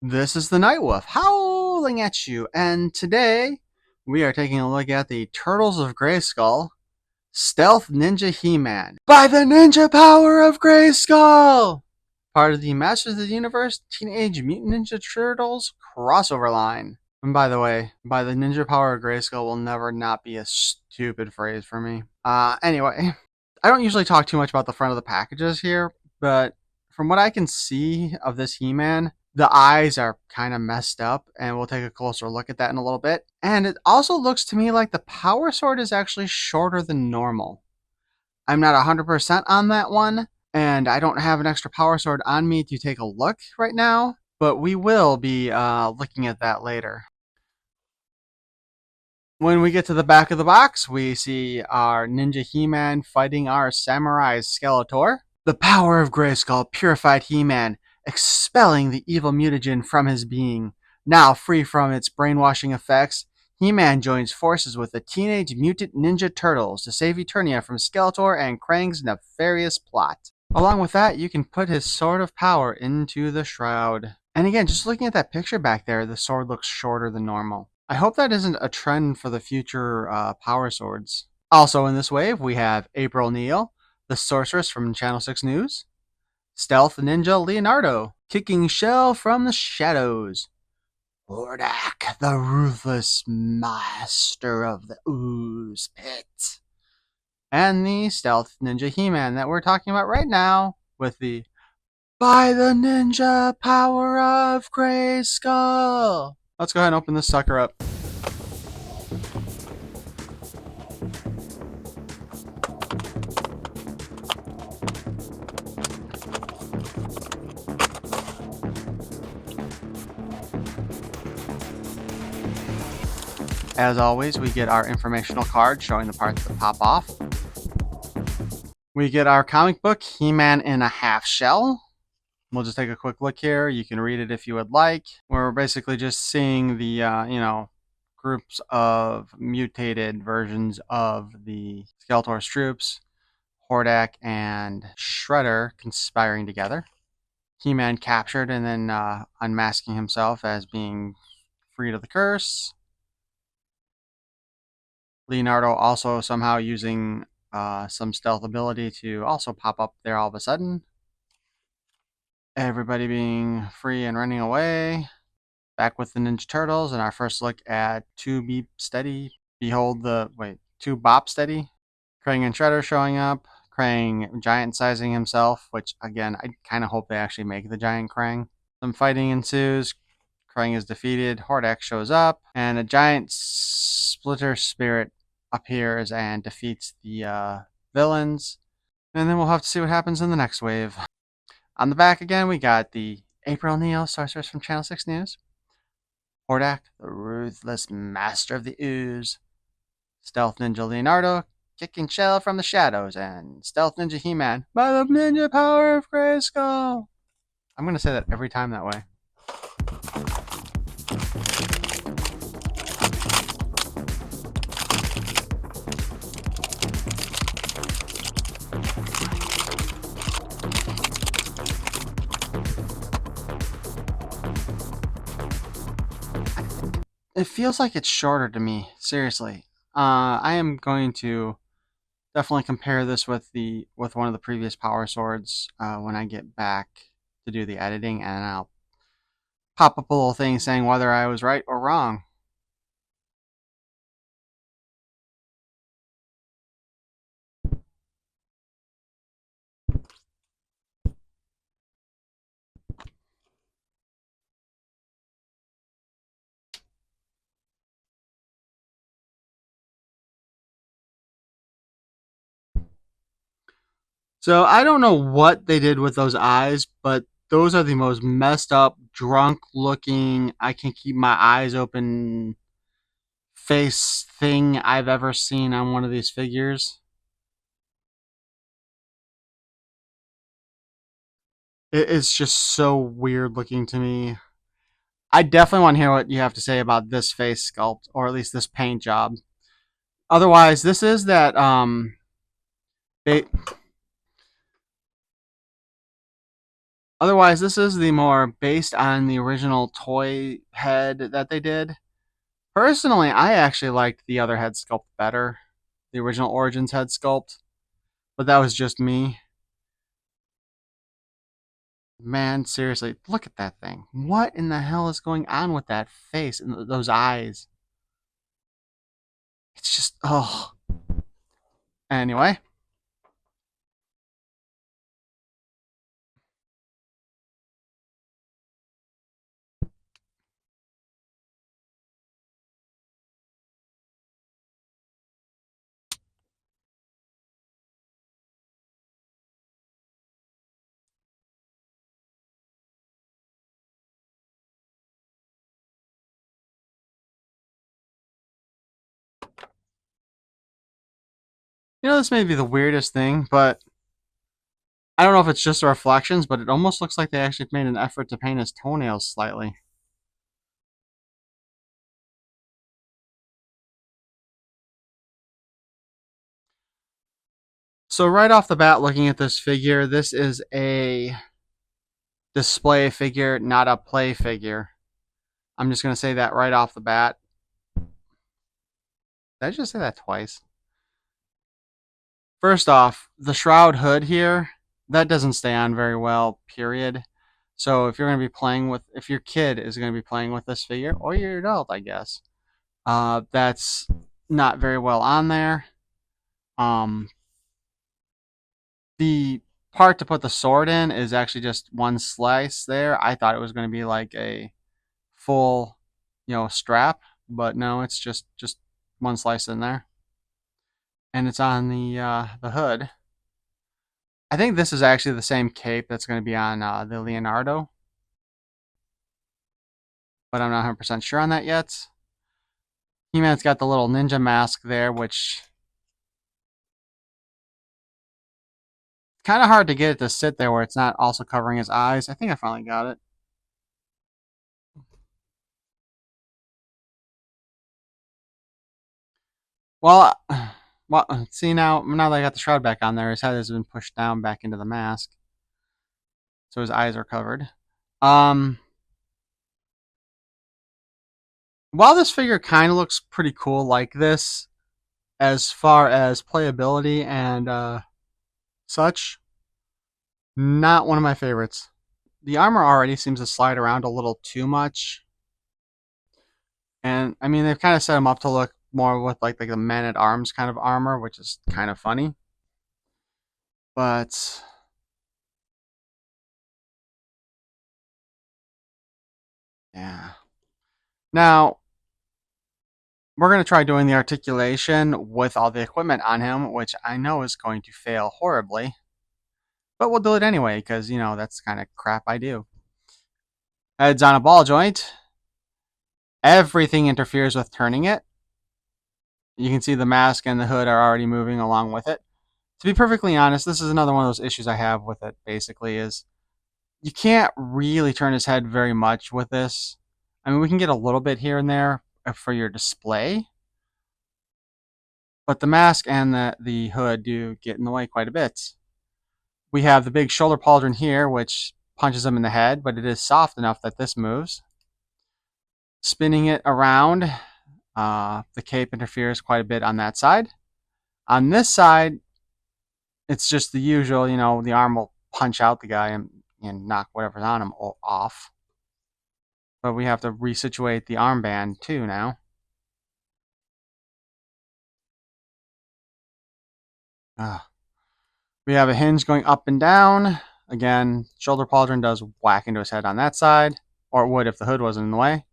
This is the Night Wolf howling at you, and today we are taking a look at the Turtles of Grayskull Stealth Ninja He-Man by the ninja power of Grayskull! Part of the Masters of the Universe Teenage Mutant Ninja Turtles crossover line. And by the way, by the ninja power of Grayskull will never not be a stupid phrase for me. Anyway, I don't usually talk too much about the front of the packages here, but from what I can see of this He-Man, the eyes are kind of messed up, and we'll take a closer look at that in a little bit. And it also looks to me like the power sword is actually shorter than normal. I'm not 100% on that one, and I don't have an extra power sword on me to take a look right now, but we will be looking at that later. When we get to the back of the box, we see our Ninja He-Man fighting our Samurai Skeletor. The power of Grayskull purified He-Man, expelling the evil mutagen from his being. Now free from its brainwashing effects, He-Man joins forces with the Teenage Mutant Ninja Turtles to save Eternia from Skeletor and Krang's nefarious plot. Along with that, you can put his Sword of Power into the Shroud. And again, just looking at that picture back there, the sword looks shorter than normal. I hope that isn't a trend for the future power swords. Also in this wave, we have April Neal, the sorceress from Channel 6 News, Stealth Ninja Leonardo, kicking shell from the shadows, Hordak, the ruthless master of the ooze pit, and the Stealth Ninja He-Man that we're talking about right now with the By the Ninja Power of Grayskull. Let's go ahead and open this sucker up. As always, we get our informational card showing the parts that pop off. We get our comic book, He-Man in a Half Shell. We'll just take a quick look here. You can read it if you would like. We're basically just seeing the, groups of mutated versions of the Skeletor's troops, Hordak and Shredder conspiring together. He-Man captured and then unmasking himself as being freed of the curse. Leonardo also somehow using some stealth ability to also pop up there all of a sudden. Everybody being free and running away. Back with the Ninja Turtles and our first look at 2 Beep Steady. Behold the, 2 Bop Steady. Krang and Shredder showing up. Krang giant sizing himself, which again, I kind of hope they actually make the giant Krang. Some fighting ensues. Krang is defeated. Hordak shows up, and a giant splitter spirit appears and defeats the villains. And then we'll have to see what happens in the next wave. On the back again, we got the April Neal, sorceress from Channel 6 News. Hordak, the ruthless master of the ooze. Stealth Ninja Leonardo, kicking shell from the shadows. And Stealth Ninja He-Man, by the ninja power of Grayskull. I'm going to say that every time that way. It feels like it's shorter to me, seriously. I am going to definitely compare this with one of the previous power swords when I get back to do the editing, and I'll pop up a little thing saying whether I was right or wrong. So I don't know what they did with those eyes, but those are the most messed up, drunk looking, I can keep my eyes open face thing I've ever seen on one of these figures. It's just so weird looking to me. I definitely want to hear what you have to say about this face sculpt, or at least this paint job. Otherwise, this is that ba- Otherwise, this is the more based on the original toy head that they did. Personally, I actually liked the other head sculpt better, the original Origins head sculpt, but that was just me. Man, seriously, look at that thing. What in the hell is going on with that face and those eyes? It's just, oh. Anyway, this may be the weirdest thing, but I don't know if it's just the reflections, but it almost looks like they actually made an effort to paint his toenails slightly. So right off the bat, looking at this figure, this is a display figure, not a play figure. I'm just going to say that right off the bat. Did I just say that twice? First off, the shroud hood here, that doesn't stay on very well, period. So if you're going to be playing with, if your kid is going to be playing with this figure, or your adult, I guess, that's not very well on there. Um, the part to put the sword in is actually just one slice there. I thought it was going to be like a full, strap, but no, it's just one slice in there, and it's on the hood. I think this is actually the same cape that's going to be on the Leonardo, but I'm not 100% sure on that yet. He-Man's got the little ninja mask there, which kind of hard to get it to sit there where it's not also covering his eyes. I think I finally got it. Well, well, see now that I got the shroud back on there, his head has been pushed down back into the mask, so his eyes are covered. Um, while this figure kind of looks pretty cool like this, as far as playability and such, not one of my favorites. The armor already seems to slide around a little too much, and I mean they've kind of set him up to look more with like the men at arms kind of armor, which is kind of funny. But yeah, now we're gonna try doing the articulation with all the equipment on him, which I know is going to fail horribly, but we'll do it anyway because that's the kind of crap I do. Head's on a ball joint. Everything interferes with turning it. You can see the mask and the hood are already moving along with it. To be perfectly honest, this is another one of those issues I have with it, basically, is you can't really turn his head very much with this. I mean, we can get a little bit here and there for your display, but the mask and the hood do get in the way quite a bit. We have the big shoulder pauldron here, which punches him in the head, but it is soft enough that this moves. Spinning it around, the cape interferes quite a bit on that side. On this side, it's just the usual, the arm will punch out the guy and knock whatever's on him off. But we have to resituate the armband too now. We have a hinge going up and down. Again, shoulder pauldron does whack into his head on that side, or it would if the hood wasn't in the way.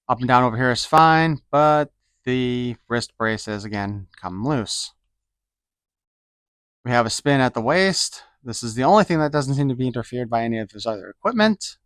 Up and down over here is fine, but the wrist braces, again, come loose. We have a spin at the waist. This is the only thing that doesn't seem to be interfered by any of his other equipment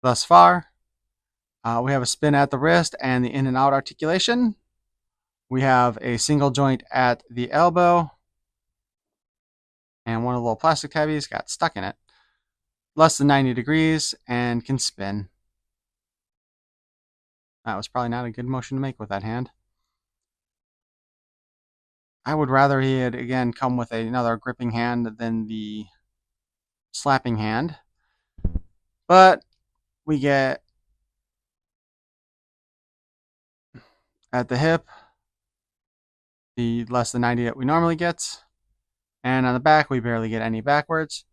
thus far. We have a spin at the wrist and the in and out articulation. We have a single joint at the elbow, and one of the little plastic tabbies got stuck in it. Less than 90 degrees and can spin. That was probably not a good motion to make with that hand. I would rather he had, again, come with another gripping hand than the slapping hand. But we get at the hip the less than 90 that we normally get. And on the back, we barely get any backwards.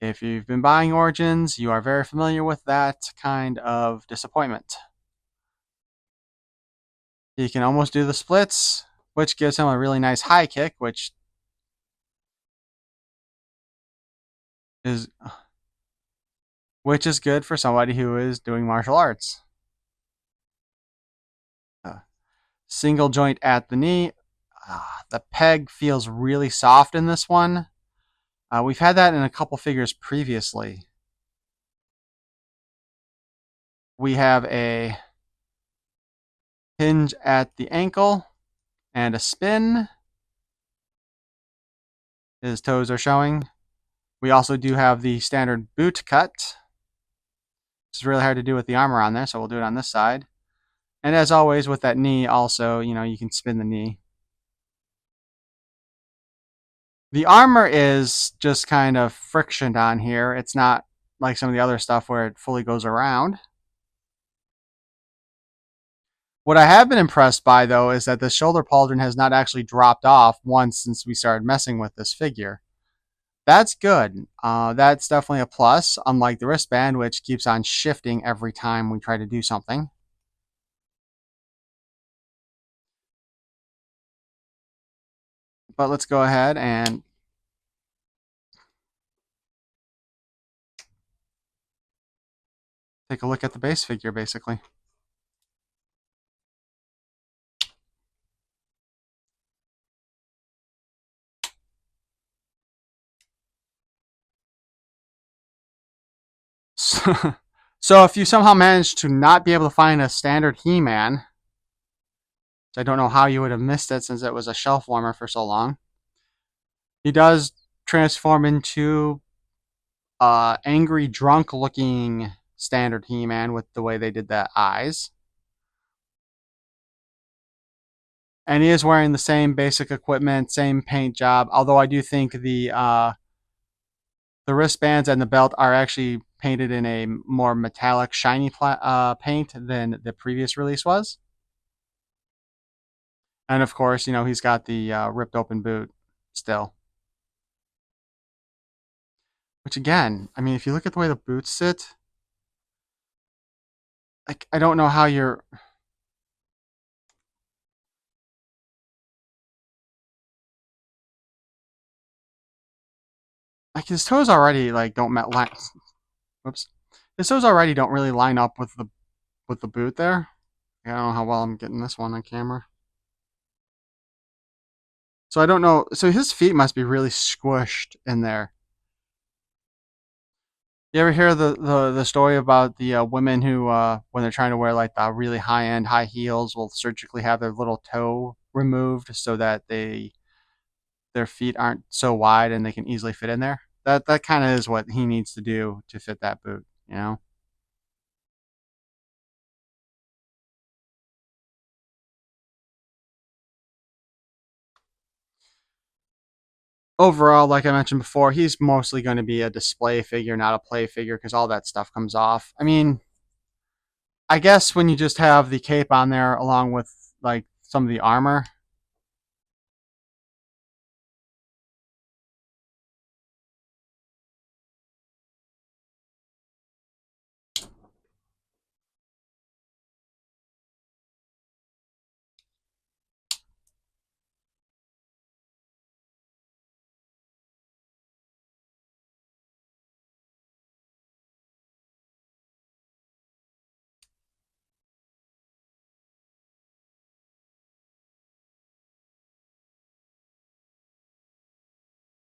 If you've been buying Origins, you are very familiar with that kind of disappointment. He can almost do the splits, which gives him a really nice high kick, which is good for somebody who is doing martial arts. Single joint at the knee. The peg feels really soft in this one. We've had that in a couple figures previously. We have a hinge at the ankle and a spin. His toes are showing. We also do have the standard boot cut. It's really hard to do with the armor on there, so we'll do it on this side. And as always with that knee also, you can spin the knee. The armor is just kind of frictioned on here. It's not like some of the other stuff where it fully goes around. What I have been impressed by, though, is that the shoulder pauldron has not actually dropped off once since we started messing with this figure. That's good. That's definitely a plus, unlike the wristband, which keeps on shifting every time we try to do something. But let's go ahead and take a look at the base figure, basically. So if you somehow manage to not be able to find a standard He-Man, I don't know how you would have missed it since it was a shelf warmer for so long, he does transform into angry, drunk-looking standard He-Man with the way they did the eyes. And he is wearing the same basic equipment, same paint job, although I do think the wristbands and the belt are actually painted in a more metallic, shiny paint than the previous release was. And of course, he's got the ripped open boot still. Which again, I mean, if you look at the way the boots sit, like I don't know how you're like his toes already like don't line. Whoops, his toes already don't really line up with the boot there. I don't know how well I'm getting this one on camera. So I don't know. So his feet must be really squished in there. You ever hear the story about the women who, when they're trying to wear like the really high end high heels, will surgically have their little toe removed so that their feet aren't so wide and they can easily fit in there? That kind of is what he needs to do to fit that boot. Overall, like I mentioned before, he's mostly going to be a display figure, not a play figure, because all that stuff comes off. I mean, I guess when you just have the cape on there along with like some of the armor.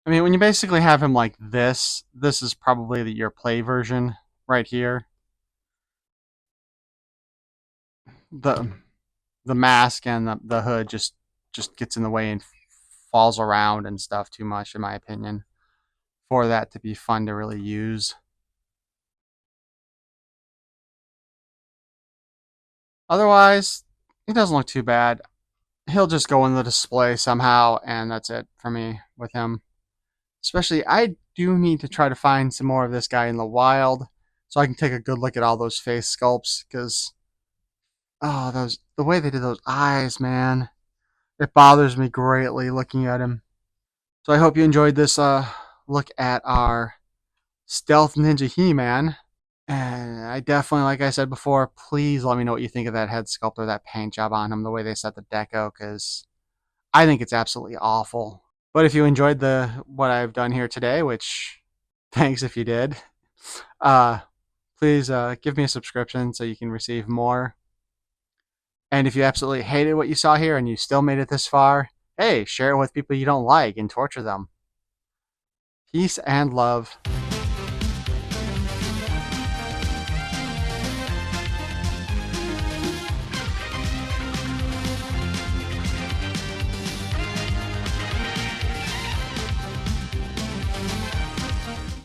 I mean, when you basically have him like this is probably your play version right here. The the mask and the hood just gets in the way and falls around and stuff too much, in my opinion, for that to be fun to really use. Otherwise, he doesn't look too bad. He'll just go in the display somehow, and that's it for me with him. Especially, I do need to try to find some more of this guy in the wild so I can take a good look at all those face sculpts, because the way they did those eyes, man, it bothers me greatly looking at him. So I hope you enjoyed this look at our Stealth Ninja He-Man. And I definitely, like I said before, please let me know what you think of that head sculpt or that paint job on him, the way they set the deco, because I think it's absolutely awful. But if you enjoyed what I've done here today, which thanks if you did, uh, please give me a subscription so you can receive more. And if you absolutely hated what you saw here and you still made it this far, hey, share it with people you don't like and torture them. Peace and love.